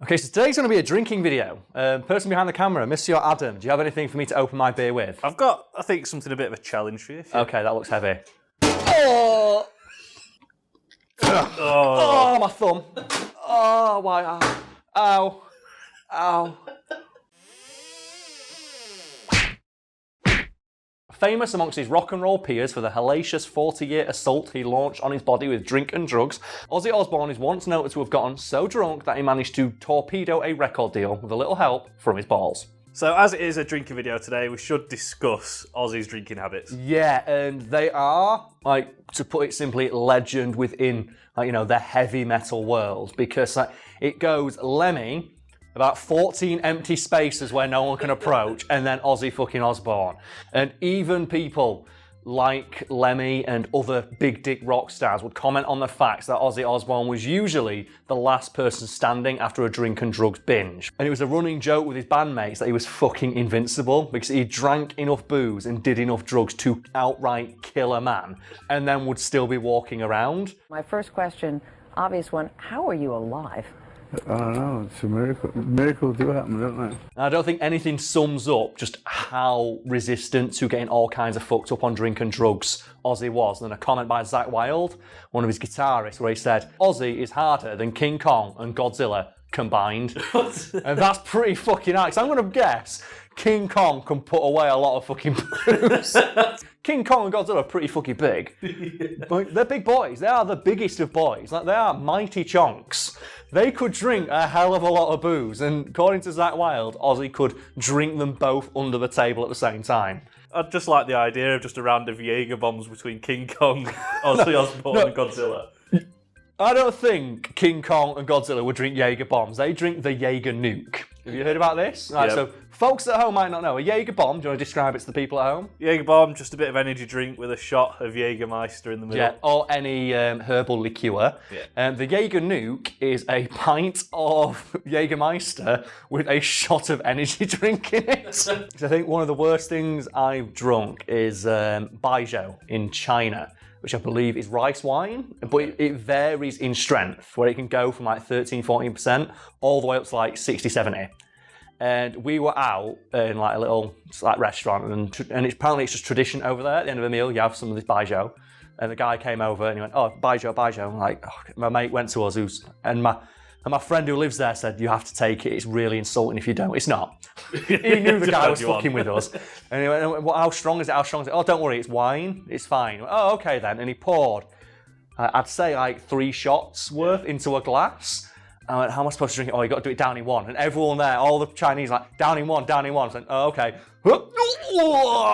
Okay, so today's going to be a drinking video. Person behind the camera, Monsieur Adam, do you have anything for me to open my beer with? I've got, I think, something a bit of a challenge for you. Okay, that looks heavy. Oh! Oh, my thumb. Oh, why? Ow. Ow. Famous amongst his rock and roll peers for the hellacious 40-year assault he launched on his body with drink and drugs, Ozzy Osbourne is once noted to have gotten so drunk that he managed to torpedo a record deal with a little help from his balls. So as it is a drinking video today, we should discuss Ozzy's drinking habits. Yeah, and they are, like, to put it simply, legend within, like, you know, the heavy metal world, because it goes Lemmy, about 14 empty spaces where no one can approach, and then Ozzy fucking Osbourne. And even people like Lemmy and other big dick rock stars would comment on the fact that Ozzy Osbourne was usually the last person standing after a drink and drugs binge. And it was a running joke with his bandmates that he was fucking invincible because he drank enough booze and did enough drugs to outright kill a man, and then would still be walking around. My first question, obvious one, how are you alive? I don't know, it's a miracle. Miracles do happen, don't they? I don't think anything sums up just how resistant to getting all kinds of fucked up on drink and drugs Ozzy was. And a comment by Zakk Wylde, one of his guitarists, where he said, "Ozzy is harder than King Kong and Godzilla combined." And that's pretty fucking hard. So I'm going to guess King Kong can put away a lot of fucking booze. King Kong and Godzilla are pretty fucking big. But they're big boys. They are the biggest of boys. Like, they are mighty chonks. They could drink a hell of a lot of booze, and according to Zakk Wylde, Ozzy could drink them both under the table at the same time. I'd just like the idea of just a round of Jagerbombs between King Kong, Ozzy Osbourne and Godzilla. I don't think King Kong and Godzilla would drink Jaeger bombs. They drink the Jaeger nuke. Have you heard about this? Right, Yep. So folks at home might not know. A Jaeger bomb, do you want to describe it to the people at home? Jagerbomb, just a bit of energy drink with a shot of Jagermeister in the middle. Yeah, or any herbal liqueur. Yeah. The Jaeger nuke is a pint of Jagermeister with a shot of energy drink in it. So I think one of the worst things I've drunk is Baijiu in China, which I believe is rice wine, but it varies in strength, where it can go from like 13-14% all the way up to like 60-70. And we were out in like a little restaurant, and apparently it's just tradition over there. At the end of a meal, you have some of this baijiu. And the guy came over and he went, "Oh, baijiu." I'm like, oh. My mate went to us, and my friend who lives there said, "You have to take it. It's really insulting if you don't." It's not. He knew the guy was fucking with us. And he went, "Well, how strong is it? How strong is it?" "Oh, don't worry, it's wine. It's fine." Went, "Oh, okay then." And he poured, I'd say like 3 shots worth into a glass. I went, "How am I supposed to drink it?" "Oh, you got to do it down in one." And everyone there, all the Chinese, like, "Down in one, down in one." I said, "Oh, okay."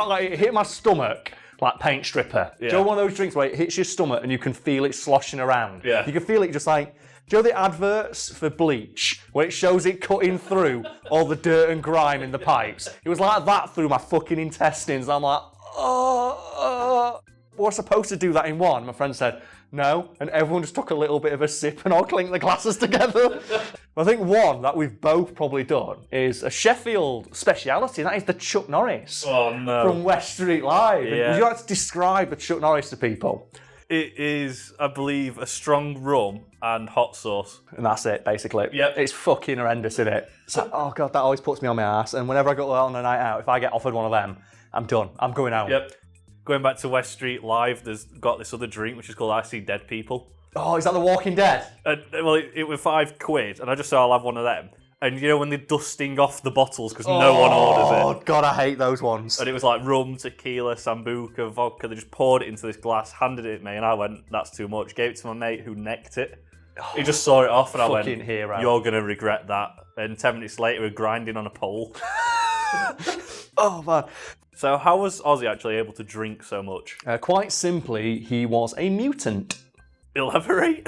Like, it hit my stomach like paint stripper. Yeah. Do you know one of those drinks where it hits your stomach and you can feel it sloshing around? Yeah. You can feel it just like, do you know the adverts for bleach where it shows it cutting through all the dirt and grime in the pipes? It was like that through my fucking intestines. I'm like, oh. We're supposed to do that in one. My friend said, "No," and everyone just took a little bit of a sip and all clinked the glasses together. I think one that we've both probably done is a Sheffield speciality. That is the Chuck Norris. Oh no. From West Street Live. Yeah. Would you like to describe the Chuck Norris to people? It is, I believe, a strong rum and hot sauce. And that's it, basically. Yep. It's fucking horrendous, isn't it? So, oh God, that always puts me on my ass. And whenever I go out on a night out, if I get offered one of them, I'm done. I'm going out. Yep. Going back to West Street Live, there's got this other drink which is called I See Dead People. Oh, is that The Walking Dead? Well, it was £5, and I just said I'll have one of them. And you know when they're dusting off the bottles because no one orders it? Oh God, I hate those ones. And it was like rum, tequila, sambuca, vodka. They just poured it into this glass, handed it to me, and I went, "That's too much." Gave it to my mate who necked it. He just saw it off, and I went, Fucking hero. "You're going to regret that." And 10 minutes later, we're grinding on a pole. Oh man. So how was Ozzy actually able to drink so much? Quite simply, he was a mutant. Elaborate.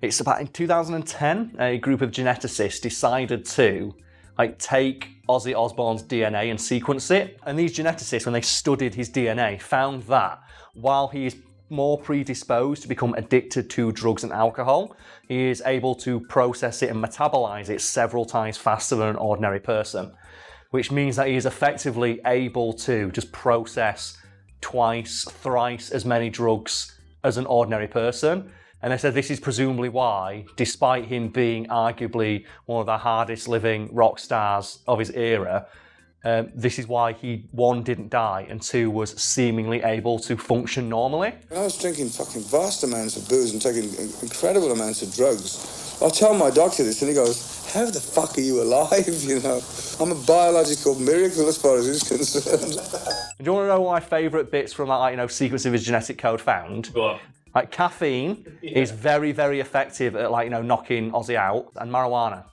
It's about in 2010, a group of geneticists decided to take Ozzy Osbourne's DNA and sequence it. And these geneticists, when they studied his DNA, found that while he is more predisposed to become addicted to drugs and alcohol, he is able to process it and metabolize it several times faster than an ordinary person, which means that he is effectively able to just process twice, thrice as many drugs as an ordinary person. And they said this is presumably why, despite him being arguably one of the hardest living rock stars of his era, this is why he, one, didn't die, and two, was seemingly able to function normally. I was drinking fucking vast amounts of booze and taking incredible amounts of drugs. I'll tell my doctor this and he goes, how the fuck are you alive, you know? I'm a biological miracle as far as he's concerned. Do you want to know my favourite bits from that, like, you know, sequence of his genetic code found? Go on. Like, caffeine is very, very effective at, like, you know, knocking Ozzy out, and marijuana.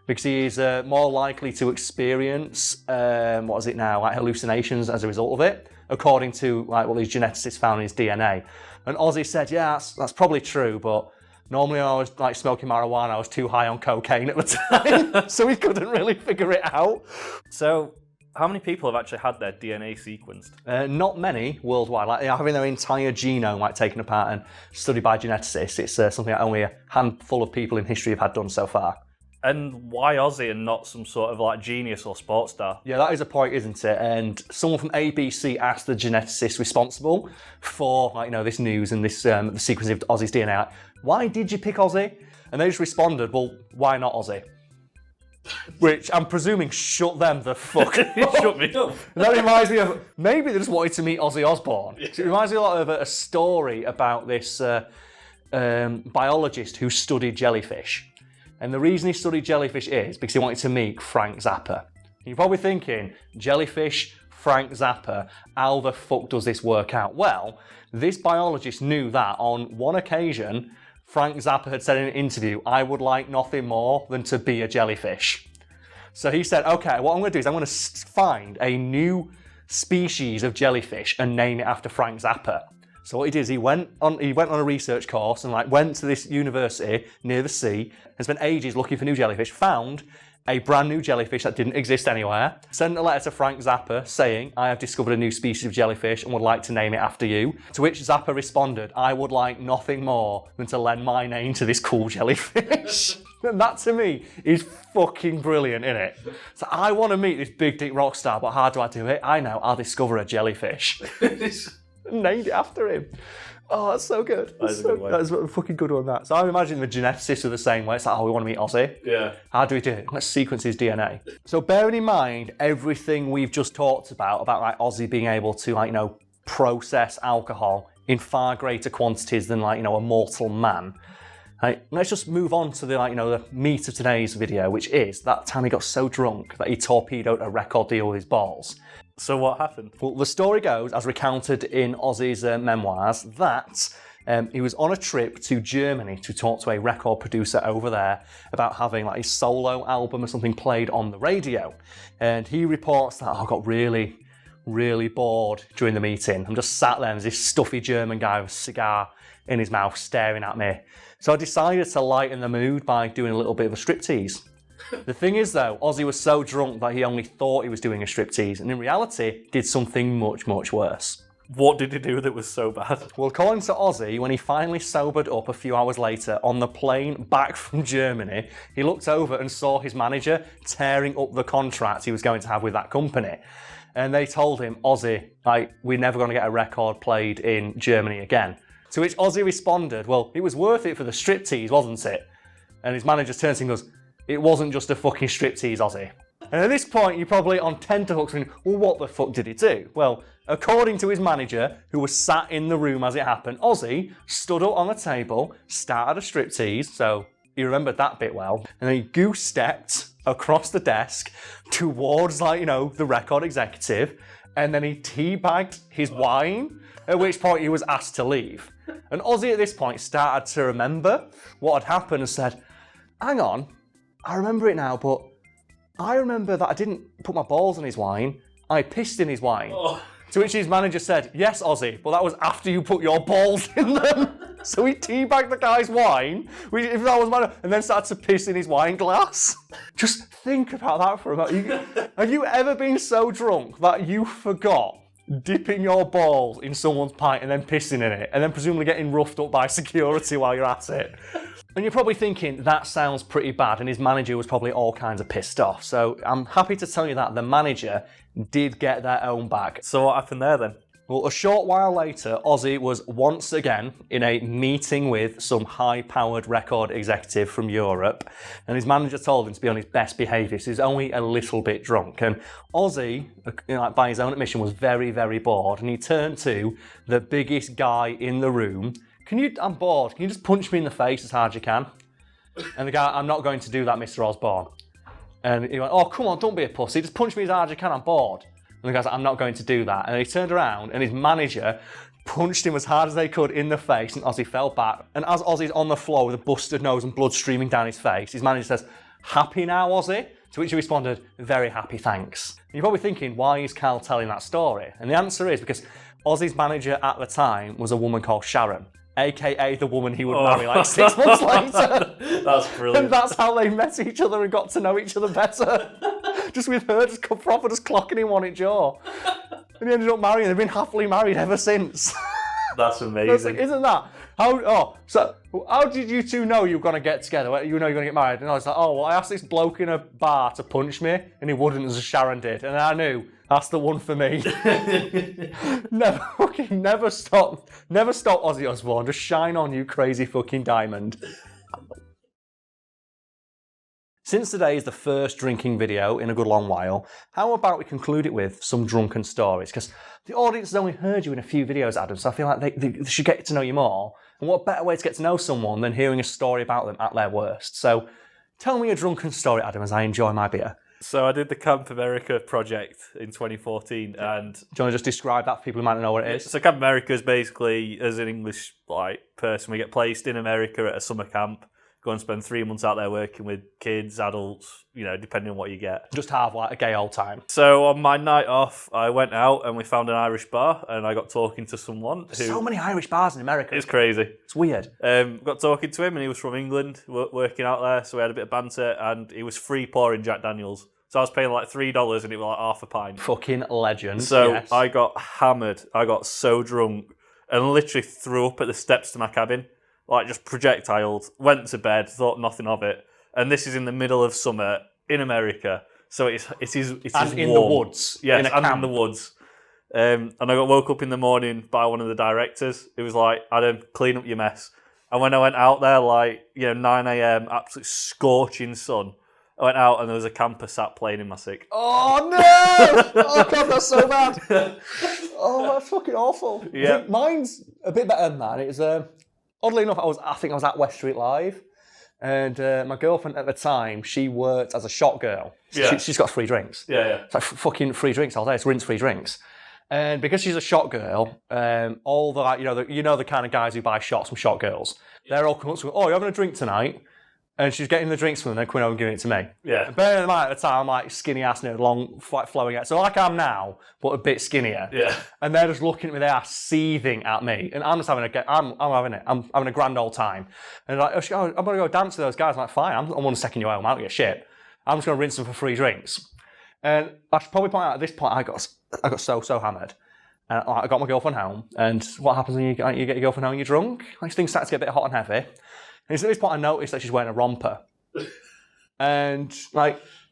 Because he is more likely to experience, what is it now, like hallucinations as a result of it, according to like what these geneticists found in his DNA. And Ozzy said, yeah, that's probably true, but normally when I was like smoking marijuana, I was too high on cocaine at the time, so he couldn't really figure it out. So, how many people have actually had their DNA sequenced? Not many worldwide. Like having their entire genome like taken apart and studied by geneticists, it's something that only a handful of people in history have had done so far. And why Ozzy and not some sort of like genius or sports star? Yeah, that is a point, isn't it? And someone from ABC asked the geneticist responsible for, like, you know, this news and this the sequence of Ozzy's DNA, like, why did you pick Ozzy? And they just responded, well, why not Ozzy? Which I'm presuming shut them the fuck up. Shut me up. And that reminds me of, maybe they just wanted to meet Ozzy Osbourne. It reminds me a lot of a story about this biologist who studied jellyfish. And the reason he studied jellyfish is because he wanted to meet Frank Zappa. You're probably thinking, jellyfish, Frank Zappa, how the fuck does this work out? Well, this biologist knew that on one occasion, Frank Zappa had said in an interview, I would like nothing more than to be a jellyfish. So he said, okay, what I'm going to do is I'm going to find a new species of jellyfish and name it after Frank Zappa. So what he did is he went on a research course and like went to this university near the sea and spent ages looking for new jellyfish, found a brand new jellyfish that didn't exist anywhere, sent a letter to Frank Zappa saying, I have discovered a new species of jellyfish and would like to name it after you. To which Zappa responded, I would like nothing more than to lend my name to this cool jellyfish. And that to me is fucking brilliant, innit? So I want to meet this big dick rock star, but how do I do it? I know, I'll discover a jellyfish. Named it after him. Oh, that's so good. That is a good one. That's a fucking good one, that. So I imagine the geneticists are the same way. It's like, oh, we want to meet Ozzy. Yeah. How do we do it? Let's sequence his DNA. So bearing in mind everything we've just talked about like Ozzy being able to, like, you know, process alcohol in far greater quantities than, like, you know, a mortal man. Right, let's just move on to the, like, you know, the meat of today's video, which is that time he got so drunk that he torpedoed a record deal with his balls. So what happened? Well, the story goes, as recounted in Ozzy's memoirs, that he was on a trip to Germany to talk to a record producer over there about having like his solo album or something played on the radio. And he reports that, I got really, really bored during the meeting. I'm just sat there and there's this stuffy German guy with a cigar in his mouth staring at me. So I decided to lighten the mood by doing a little bit of a striptease. The thing is though, Ozzy was so drunk that he only thought he was doing a striptease, and in reality did something much, much worse. What did he do that was so bad? Well, according to Ozzy, when he finally sobered up a few hours later on the plane back from Germany, he looked over and saw his manager tearing up the contract he was going to have with that company. And they told him, Ozzy, like, we're never going to get a record played in Germany again. To which Ozzy responded, well, it was worth it for the striptease, wasn't it? And his manager turns to him and goes, it wasn't just a fucking striptease, Ozzy. And at this point, you're probably on tenterhooks thinking, well, what the fuck did he do? Well, according to his manager, who was sat in the room as it happened, Ozzy stood up on the table, started a striptease, so he remembered that bit well, and then he goose-stepped across the desk towards, like, you know, the record executive, and then he teabagged his wine, at which point he was asked to leave. And Ozzy at this point started to remember what had happened and said, hang on, I remember it now, but I remember that I didn't put my balls in his wine, I pissed in his wine. Oh. To which his manager said, yes, Ozzy, but that was after you put your balls in them. So he teabagged the guy's wine, if that was my, and then started to piss in his wine glass. Just think about that for a moment. Have you ever been so drunk that you forgot dipping your balls in someone's pint and then pissing in it, and then presumably getting roughed up by security while you're at it? And you're probably thinking, that sounds pretty bad, and his manager was probably all kinds of pissed off. So I'm happy to tell you that the manager did get their own back. So what happened there then? Well, a short while later, Ozzy was once again in a meeting with some high-powered record executive from Europe, and his manager told him to be on his best behaviour. So he's only a little bit drunk, and Ozzy, by his own admission, was very, very bored, and he turned to the biggest guy in the room. I'm bored. Can you just punch me in the face as hard as you can? And the guy, I'm not going to do that, Mr. Osbourne. And he went, oh, come on, don't be a pussy. Just punch me as hard as you can. I'm bored. And the guy's like, I'm not going to do that. And he turned around and his manager punched him as hard as they could in the face, and Ozzy fell back. And as Ozzy's on the floor with a busted nose and blood streaming down his face, his manager says, happy now, Ozzy? To which he responded, very happy, thanks. And you're probably thinking, why is Karl telling that story? And the answer is because Ozzy's manager at the time was a woman called Sharon, aka the woman he would marry like 6 months later. That's brilliant. And that's how they met each other and got to know each other better. Just with her just clocking him on each jaw. And he ended up marrying. They've been happily married ever since. That's amazing. Isn't that? How did you two know you were going to get together? You know you're going to get married? And I was like, oh, well, I asked this bloke in a bar to punch me, and he wouldn't, as Sharon did. And I knew that's the one for me. Never stop Ozzy Osbourne. Just shine on, you crazy fucking diamond. Since today is the first drinking video in a good long while, how about we conclude it with some drunken stories? Because the audience has only heard you in a few videos, Adam, so I feel like they should get to know you more. And what better way to get to know someone than hearing a story about them at their worst? So tell me a drunken story, Adam, as I enjoy my beer. So I did the Camp America project in 2014, and... Do you want to just describe that for people who might not know what it is? So Camp America is basically, as an English person, we get placed in America at a summer camp, go and spend 3 months out there working with kids, adults, depending on what you get. Just have a gay old time. So on my night off, I went out and we found an Irish bar, and I got talking to someone who... So many Irish bars in America. It's crazy. It's weird. Got talking to him, and he was from England, working out there, so we had a bit of banter, and he was free pouring Jack Daniels. So I was paying like $3 and it was like half a pint. Fucking legend. So yes. I got hammered. I got so drunk and literally threw up at the steps to my cabin. Like just projectiled. Went to bed, thought nothing of it. And this is in the middle of summer in America. So it is and in warm. the woods. Yes, in a and camp. in the woods. And I got woke up in the morning by one of the directors. It was like, Adam, clean up your mess. And when I went out there, 9 a.m, absolute scorching sun, I went out and there was a camper sat playing in my sick. Oh no! Oh god, that's so bad. Oh, that's fucking awful. Yeah. Mine's a bit better than that. It was oddly enough, I think I was at West Street Live, and my girlfriend at the time, she worked as a shot girl. Yeah. She's got free drinks. Yeah. It's like fucking free drinks all day. It's rinse free drinks. And because she's a shot girl, all the the kind of guys who buy shots from shot girls, they're all coming up to me, oh, you're having a drink tonight? And she's getting the drinks from them and then coming over and giving it to me. Yeah. And bearing in mind at the time, I'm like skinny ass, long, flowing hair. So like I'm now, but a bit skinnier. Yeah. And they're just looking at me, they are seething at me. And I'm just having I'm having a grand old time. And they're like, oh, I'm going to go dance with those guys. I'm like, fine, I'm one second you home, I don't give a shit. I'm just going to rinse them for free drinks. And I should probably point out at this point, I got so hammered. And I got my girlfriend home. And what happens when you get your girlfriend home and you're drunk? Things start to get a bit hot and heavy. And at this point, I noticed that she's wearing a romper. And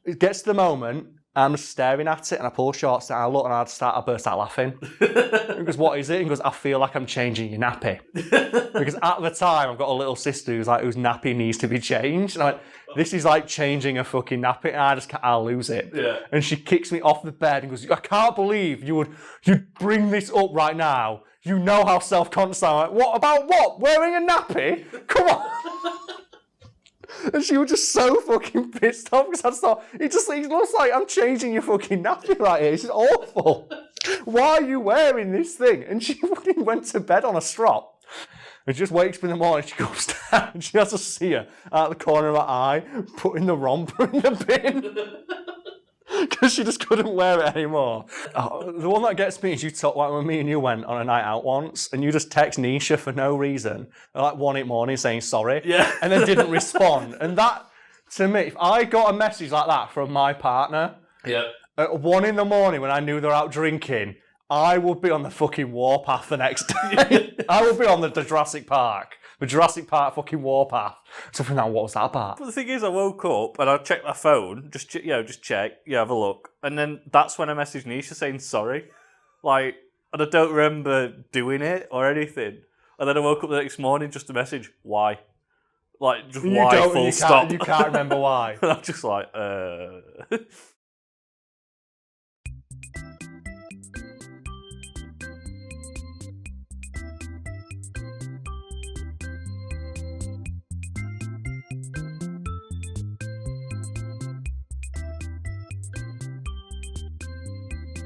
it gets to the moment, I'm just staring at it, and I pull shorts down, I look, and I burst out laughing. He goes, what is it? He goes, I feel like I'm changing your nappy. Because at the time, I've got a little sister whose nappy needs to be changed. And I went, this is like changing a fucking nappy, and I'll lose it. Yeah. And she kicks me off the bed and goes, I can't believe you'd bring this up right now. You know how self-conscious I am. Like, what about what? Wearing a nappy? Come on. And she was just so fucking pissed off because I just thought, it looks like I'm changing your fucking nappy right here. This is awful. Why are you wearing this thing? And she fucking went to bed on a strop. And she just wakes up in the morning, she goes down, and she has to see her out the corner of her eye, putting the romper in the bin. Because she just couldn't wear it anymore. The one that gets me is you talk when me and you went on a night out once, and you just text Nisha for no reason, at 1 a.m, saying sorry, and then didn't respond. And that, to me, if I got a message like that from my partner, at 1 a.m. when I knew they're out drinking, I would be on the fucking warpath the next day. I would be on the Jurassic Park. The Jurassic Park fucking warpath. So from now, what was that about? But the thing is, I woke up and I checked my phone, just check, have a look. And then that's when I messaged Nisha saying sorry. And I don't remember doing it or anything. And then I woke up the next morning, just a message, why? Like, just why, full stop. You can't remember why. And I'm just like,